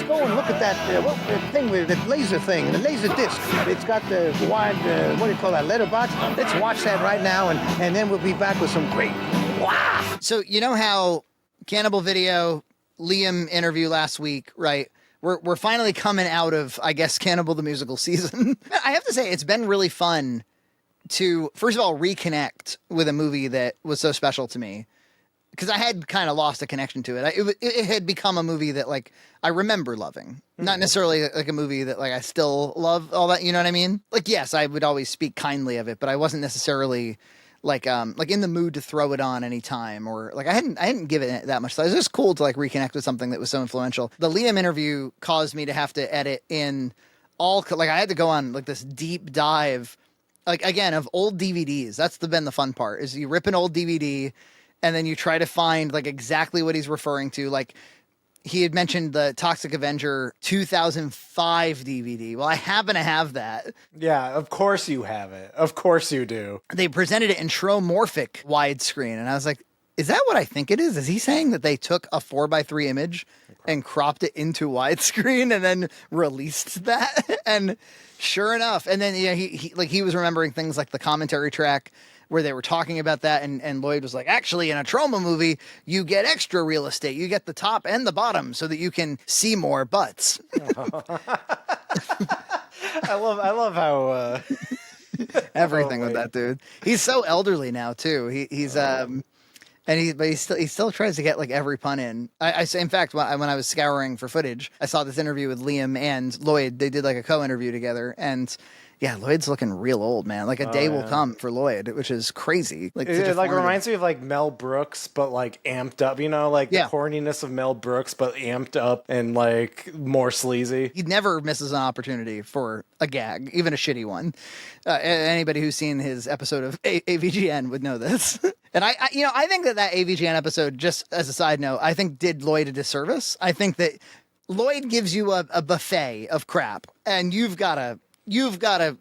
let's go and look at that the thing with the laser thing, the laser disc. It's got the wide, what do you call that, letterbox? Let's watch that right now, and then we'll be back with some great. Wow! So you know how Cannibal Video, Liam interview last week, right? We're finally coming out of, I guess, Cannibal the musical season. I have to say, it's been really fun to, first of all, reconnect with a movie that was so special to me. Because I had kind of lost a connection to it. It had become a movie that, like, I remember loving. Not necessarily like a movie that, like, I still love all that, you know what I mean? Like, yes, I would always speak kindly of it, but I wasn't necessarily like in the mood to throw it on anytime, or like I hadn't given it that much thought. It was just cool to like reconnect with something that was so influential. The Liam interview caused me to have to edit in like I had to go on like this deep dive, like again, of old DVDs. That's been the fun part, is you rip an old DVD and then you try to find like exactly what he's referring to. Like he had mentioned the Toxic Avenger 2005 DVD. Well, I happen to have that. Yeah, of course you have it. Of course you do. They presented it in Tromorphic widescreen, and I was like, is that what I think it is? Is he saying that they took a 4:3 image and cropped it into widescreen and then released that? And sure enough, and then yeah, he was remembering things like the commentary track where they were talking about that, and Lloyd was like, actually, in a Troma movie, you get extra real estate. You get the top and the bottom so that you can see more butts. I love how everything with that dude. He's so elderly now too. But he still tries to get like every pun in. In fact, when I was scouring for footage, I saw this interview with Liam and Lloyd. They did like a co-interview together, and yeah, Lloyd's looking real old, man. Like a day will come for Lloyd, which is crazy. Like it like reminds me of like Mel Brooks, but like amped up. You know, like the corniness of Mel Brooks, but amped up and like more sleazy. He never misses an opportunity for a gag, even a shitty one. Anybody who's seen his episode of AVGN would know this. And I think that AVGN episode, just as a side note, I think did Lloyd a disservice. I think that Lloyd gives you a buffet of crap, and you've got to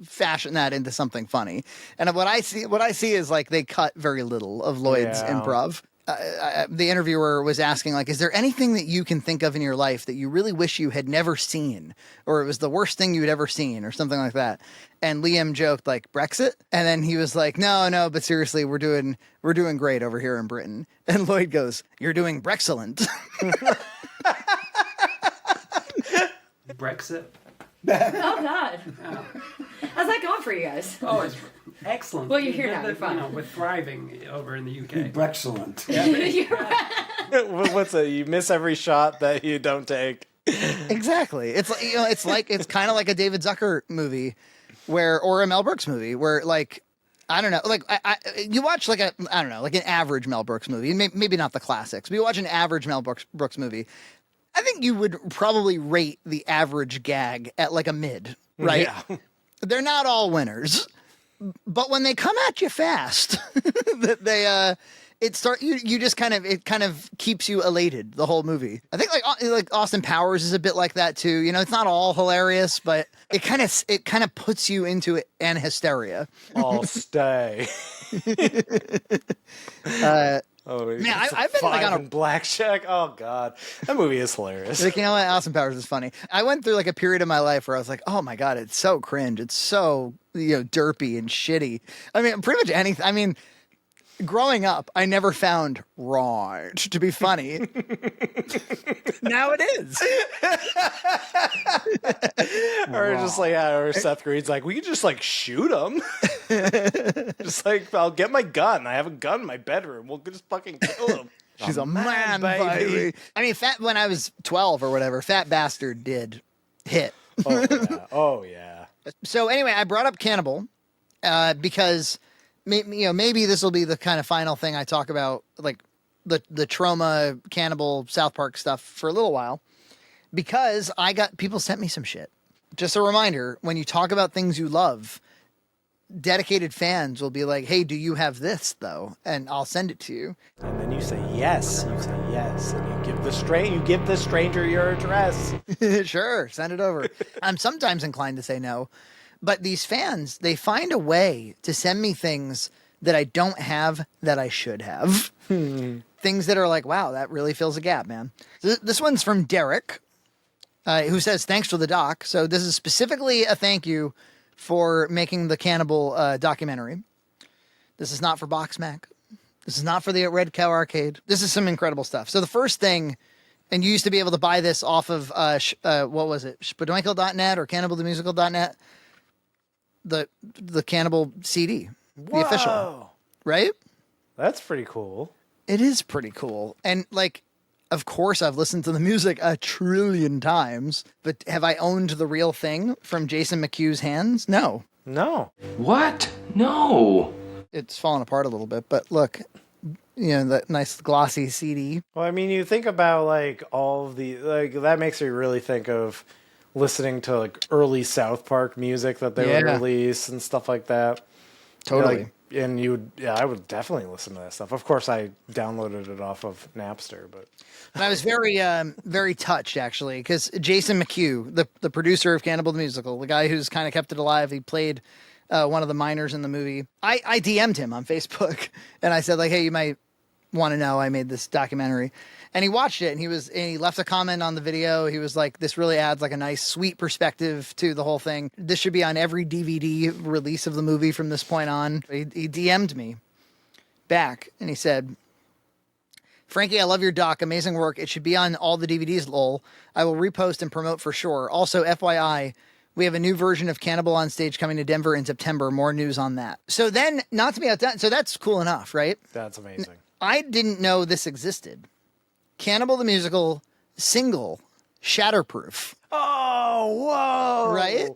fashion that into something funny. And what I see is like they cut very little of Lloyd's improv. The interviewer was asking, like, is there anything that you can think of in your life that you really wish you had never seen, or it was the worst thing you had ever seen, or something like that? And Liam joked like Brexit, and then he was like, no, but seriously, we're doing great over here in Britain. And Lloyd goes, "You're doing Brexcellent." Brexit. Oh God. How's that going for you guys? Oh, it's excellent. Well, you're here now. You're fine. We're thriving over in the UK. Brexcellent. What's it? You miss every shot that you don't take. Exactly. It's like it's kind of like a David Zucker movie, or a Mel Brooks movie, where like I don't know, like you watch like an average Mel Brooks movie, maybe not the classics, but you watch an average Mel Brooks movie. I think you would probably rate the average gag at like a mid, right? Yeah. They're not all winners, but when they come at you fast, it kind of keeps you elated the whole movie. I think like Austin Powers is a bit like that too. You know, it's not all hilarious, but it kind of puts you into it and hysteria. I'll stay. Man, I've been like on a blackjack. Oh God, that movie is hilarious. Like, you know what? Austin Powers is funny. I went through like a period of my life where I was like, oh my God, it's so cringe. It's so derpy and shitty. I mean, pretty much anything. I mean, growing up, I never found right to be funny. Now it is. Or just like, or Seth Green's like, we could just like shoot him. Just like, I'll get my gun. I have a gun in my bedroom. We'll just fucking kill him. She's a man, baby. I mean, when I was 12 or whatever, Fat Bastard did hit. Oh yeah. So anyway, I brought up Cannibal because maybe this will be the kind of final thing I talk about, like the Troma, Cannibal, South Park stuff for a little while, because people sent me some shit. Just a reminder, when you talk about things you love, dedicated fans will be like, hey, do you have this though? And I'll send it to you. And then you say yes. And you give the stranger your address. Sure, send it over. I'm sometimes inclined to say no. But these fans, they find a way to send me things that I don't have that I should have. Things that are like, wow, that really fills a gap, man. This one's from Derek. who says, thanks for the doc. So this is specifically a thank you for making the Cannibal documentary. This is not for Boxmac. This is not for the Red Cow Arcade. This is some incredible stuff. So the first thing, and you used to be able to buy this off of, what was it, Spadoinkle.net or CannibalTheMusical.net, the Cannibal CD, the official, right? That's pretty cool. It is pretty cool. And like, of course, I've listened to the music a trillion times, but have I owned the real thing from Jason McHugh's hands? No. No. What? No. It's fallen apart a little bit, but look, you know, that nice glossy CD. Well, I mean, you think about like all of the, like, that makes me really think of listening to like early South Park music that they would release and stuff like that. Totally. Like, and you would, I would definitely listen to that stuff. Of course, I downloaded it off of Napster, but. And I was very, very touched actually, because Jason McHugh, the producer of Cannibal the Musical, the guy who's kind of kept it alive, he played one of the miners in the movie. I DM'd him on Facebook, and I said like, hey, you might want to know I made this documentary, and he watched it, and he left a comment on the video. He was like, this really adds like a nice, sweet perspective to the whole thing. This should be on every DVD release of the movie from this point on. He DM'd me back, and he said, Frankie, I love your doc. Amazing work. It should be on all the DVDs, lol. I will repost and promote for sure. Also, FYI, we have a new version of Cannibal on Stage coming to Denver in September. More news on that. So then, not to be outdone, so that's cool enough, right? That's amazing. I didn't know this existed. Cannibal the Musical single, Shatterproof. Oh, whoa. Right?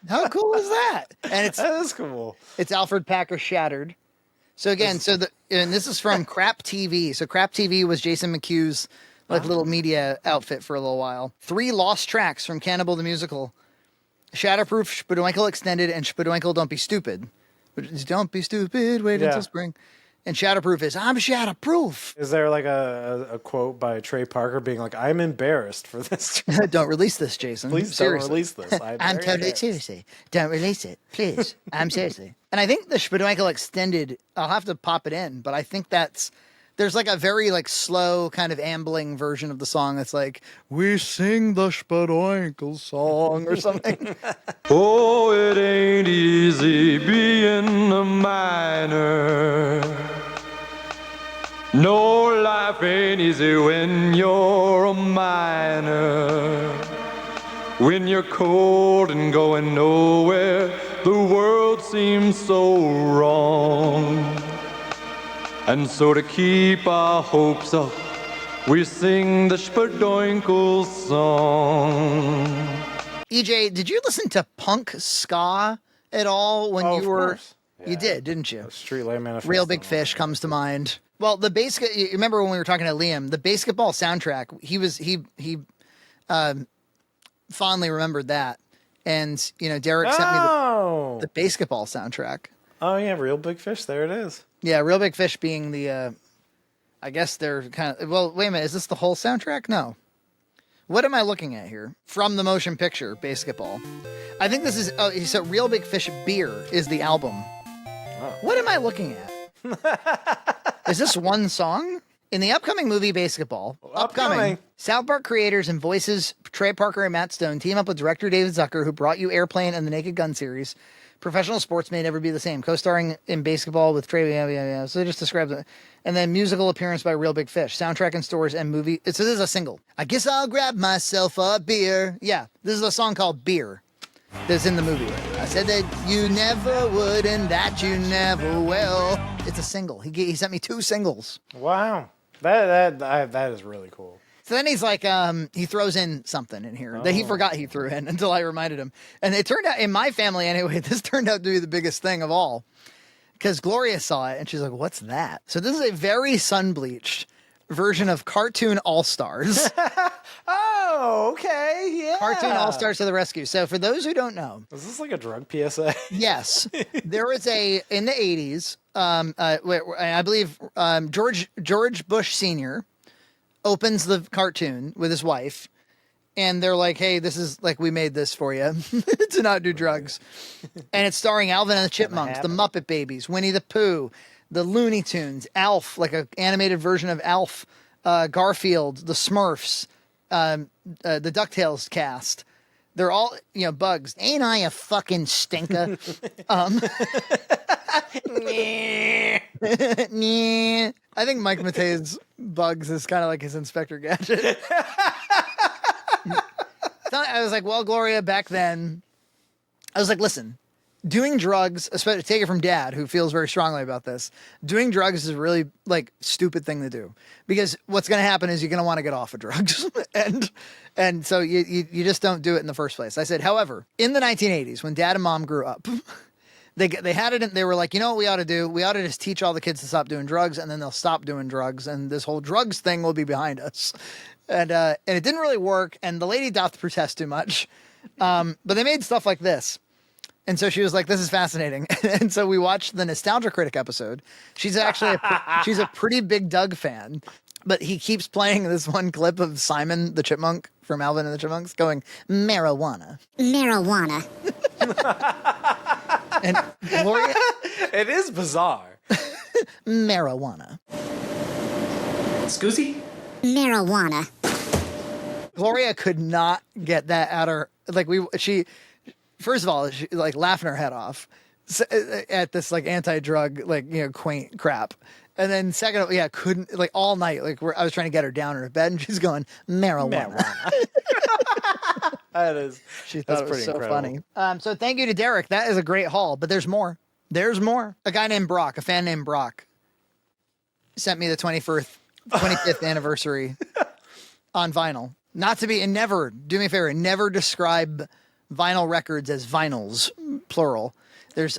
How cool is that? And That is cool. It's Alfred Packer Shattered. So again, and this is from Crap TV. So Crap TV was Jason McHugh's like little media outfit for a little while. 3 lost tracks from Cannibal the Musical: Shatterproof, Spadoinkle Extended, and Spadoinkle Don't Be Stupid. Don't be stupid, wait until spring. And Shatterproof is, I'm shatterproof. Is there like a quote by Trey Parker being like, I'm embarrassed for this? Don't release this, Jason. Please Seriously. don't release this. I'm totally seriously. Don't release it, please. I'm seriously. And I think the Spadoinkle Extended, I'll have to pop it in, but I think there's like a very like slow kind of ambling version of the song that's like, we sing the Spadoinkle song or something. Oh, it ain't easy being a miner. No, life ain't easy when you're a miner. When you're cold and going nowhere, the world seems so wrong. And so to keep our hopes up, we sing the Spadoinkle song. EJ, did you listen to punk ska at all when you were? Course. You did, didn't you? Street Light Manifesto. Real Big Fish comes to mind. Well, you remember when we were talking to Liam, the Basketball soundtrack, he fondly remembered that. And, you know, Derek sent me the Basketball soundtrack. Oh, yeah, Real Big Fish. There it is. Yeah, Real Big Fish being the, I guess they're kind of, well, wait a minute, is this the whole soundtrack? No. What am I looking at here? From the motion picture, Basketball. I think this is, he said Real Big Fish Beer is the album. Oh. What am I looking at? Is this one song? In the upcoming movie Basketball, South Park creators and voices Trey Parker and Matt Stone team up with director David Zucker, who brought you Airplane and the Naked Gun series. Professional sports may never be the same. Co-starring in Basketball with Trey. So they just described it. And then musical appearance by Real Big Fish. Soundtrack in stores and movie. So this is a single. I guess I'll grab myself a beer. Yeah, this is a song called Beer that's in the movie. I said that you never would and that you never will. It's a single. He sent me 2 singles. Wow. That is really cool. So then he's like, he throws in something in here that he forgot he threw in until I reminded him. And it turned out, in my family anyway, this turned out to be the biggest thing of all. Because Gloria saw it and she's like, what's that? So this is a very sun-bleached version of Cartoon All-Stars. Oh, okay, yeah. Cartoon All-Stars to the rescue. So for those who don't know. Is this like a drug PSA? Yes. There was in the 80s, I believe George Bush Sr. opens the cartoon with his wife, and they're like, hey, this is like, we made this for you to not do drugs. And it's starring Alvin and the Chipmunks, the Muppet Babies, Winnie the Pooh, the Looney Tunes, Alf, like an animated version of Alf, Garfield, the Smurfs, the DuckTales cast. They're all, Bugs. Ain't I a fucking stinker? I think Mike Matei's Bugs is kind of like his Inspector Gadget. I was like, well, Gloria, back then, I was like, listen, doing drugs, especially take it from Dad, who feels very strongly about this. Doing drugs is a really stupid thing to do, because what's going to happen is you're going to want to get off of drugs, and so you just don't do it in the first place. I said, however, in the 1980s, when Dad and Mom grew up, they had it. They were like, you know what we ought to do? We ought to just teach all the kids to stop doing drugs, and then they'll stop doing drugs, and this whole drugs thing will be behind us. And it didn't really work, and the lady doth protest too much. But they made stuff like this. And so she was like, this is fascinating. And so we watched the Nostalgia Critic episode. She's actually she's a pretty big Doug fan. But he keeps playing this one clip of Simon the Chipmunk from Alvin and the Chipmunks going, marijuana. Marijuana. And Gloria, It is bizarre. marijuana. Scoozy? Marijuana. Gloria could not get that out of her. First of all, she laughing her head off at this anti-drug quaint crap, and then second, couldn't all night I was trying to get her down in her bed, and she's going marijuana. That is. She thought it was pretty so incredible. funny. So thank you to Derek. That is a great haul, but there's more. There's more. A guy named Brock, a fan named Brock, sent me the 25th anniversary on vinyl. Not to be, and never, do me a favor, never describe vinyl records as vinyls, plural.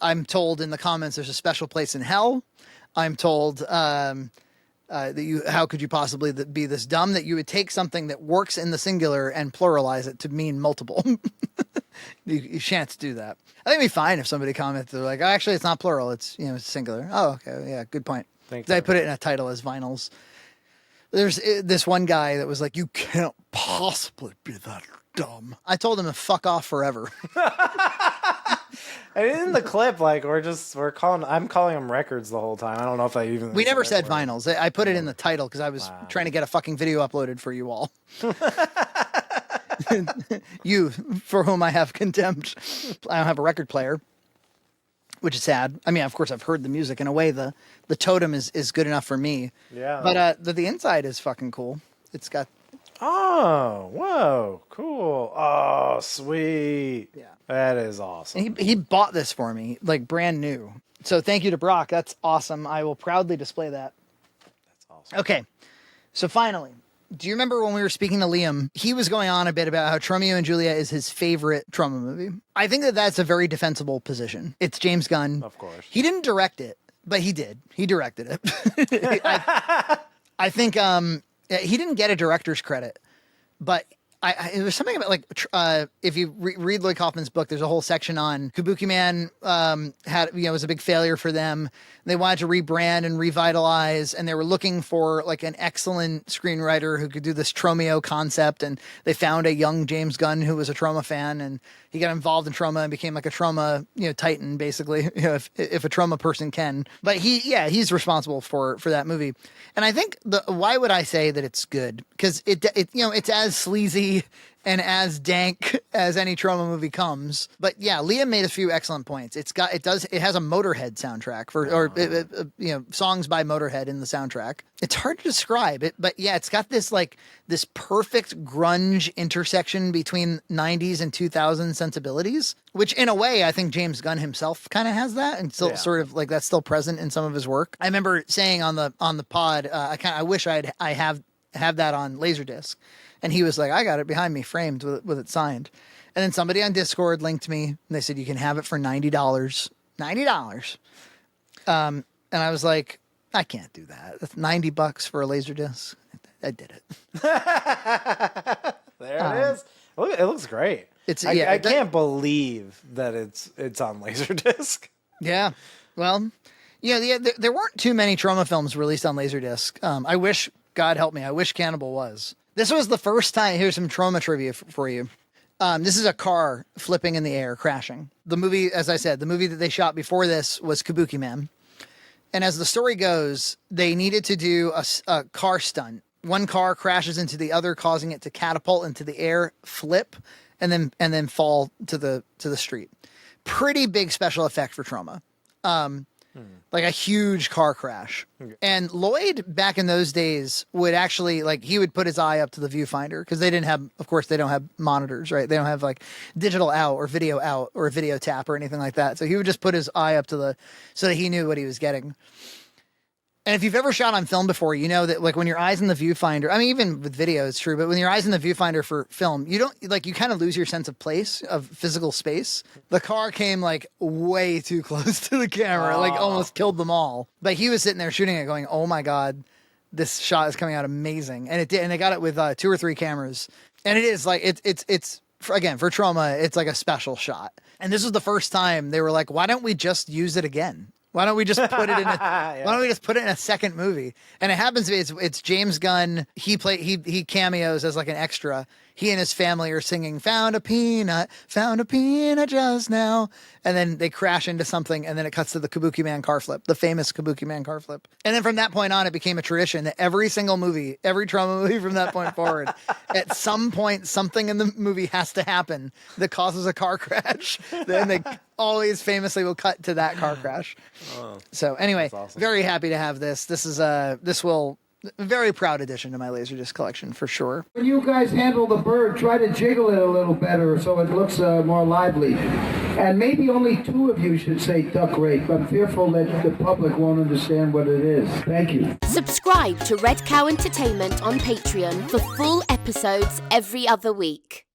I'm told in the comments there's a special place in hell. I'm told that how could you possibly be this dumb that you would take something that works in the singular and pluralize it to mean multiple. You shan't do that. I think it'd be fine if somebody commented, they're like, oh, actually, it's not plural. It's, it's singular. Oh, okay. Yeah, good point. Thanks. I put it in a title as vinyls. There's this one guy that was like, you can't possibly be that dumb. I told him to fuck off forever. And in the clip, I'm calling them records the whole time. I don't know if I even. We never said vinyls. I put it in the title because I was trying to get a fucking video uploaded for you all. You, for whom I have contempt. I don't have a record player, which is sad. I mean, of course, I've heard the music. In a way, the totem is good enough for me. Yeah. But the inside is fucking cool. It's got. Oh, whoa, cool. Oh, sweet. Yeah. That is awesome. And he bought this for me, brand new. So thank you to Brock. That's awesome. I will proudly display that. That's awesome. Okay. So finally, do you remember when we were speaking to Liam? He was going on a bit about how Tromeo and Juliet is his favorite Troma movie. I think that that's a very defensible position. It's James Gunn. Of course. He didn't direct it, but he did. He directed it. I think he didn't get a director's credit, but it was something about if you read Lloyd Kaufman's book, there's a whole section on Kabuki Man was a big failure for them. They wanted to rebrand and revitalize, and they were looking for an excellent screenwriter who could do this Tromeo concept, and they found a young James Gunn who was a Troma fan, and he got involved in Troma and became a Troma titan, basically, if a Troma person can. But he's responsible for that movie. And I think why would I say that it's good? Because it's as sleazy and as dank as any Troma movie comes. But yeah, Liam made a few excellent points. It has a Motorhead soundtrack songs by Motorhead in the soundtrack. It's hard to describe it, but yeah, it's got this this perfect grunge intersection between 90s and 2000 sensibilities, which in a way I think James Gunn himself kind of has that, and still sort of that's still present in some of his work. I remember saying on the pod, I wish I have that on Laserdisc. And he was like, I got it behind me, framed with it signed. And then somebody on Discord linked me, and they said, you can have it for $90. $90. And I was like, I can't do that. That's $90 for a Laserdisc. I did it. There it is. It looks great. I can't believe that it's on Laserdisc. Yeah. Well, there weren't too many Troma films released on Laserdisc. I wish, God help me, I wish Cannibal was. This was the first time. Here's some Troma trivia for you. This is a car flipping in the air, crashing. The movie, as I said, the movie that they shot before this was Kabuki Man. And as the story goes, they needed to do a car stunt, one car crashes into the other, causing it to catapult into the air, flip, and then fall to the street. Pretty big special effect for Troma. Like a huge car crash. And Lloyd, back in those days, would actually, like, he would put his eye up to the viewfinder because they don't have monitors, right? They don't have like digital out or a video tap or anything like that. So he would just put his eye up to so that he knew what he was getting. And if you've ever shot on film before, you know that like when your eye's in the viewfinder, I mean, even with video, it's true, but when your eye's in the viewfinder for film, you kind of lose your sense of place, of physical space. The car came like way too close to the camera, like almost killed them all. But he was sitting there shooting it going, oh my God, this shot is coming out amazing. And it did. And they got it with 2 or 3 cameras. And it is like, it's again, for Troma, it's like a special shot. And this was the first time they were like, why don't we just use it again? Why don't we just put it in why don't we just put it in a second movie? And it happens to be it's James Gunn. He cameos as like an extra. He and his family are singing found a peanut just now. And then they crash into something, and then it cuts to the Kabuki Man car flip, the famous Kabuki Man car flip. And then from that point on, it became a tradition that every single movie, every Troma movie from that point forward, at some point, something in the movie has to happen that causes a car crash. Then they always famously will cut to that car crash. So anyway, awesome. Very happy to have this. This is a very proud addition to my Laserdisc collection for sure. When you guys handle the bird, try to jiggle it a little better so it looks more lively. And maybe only 2 of you should say duck rape. I'm fearful that the public won't understand what it is. Thank you. Subscribe to Red Cow Entertainment on Patreon for full episodes every other week.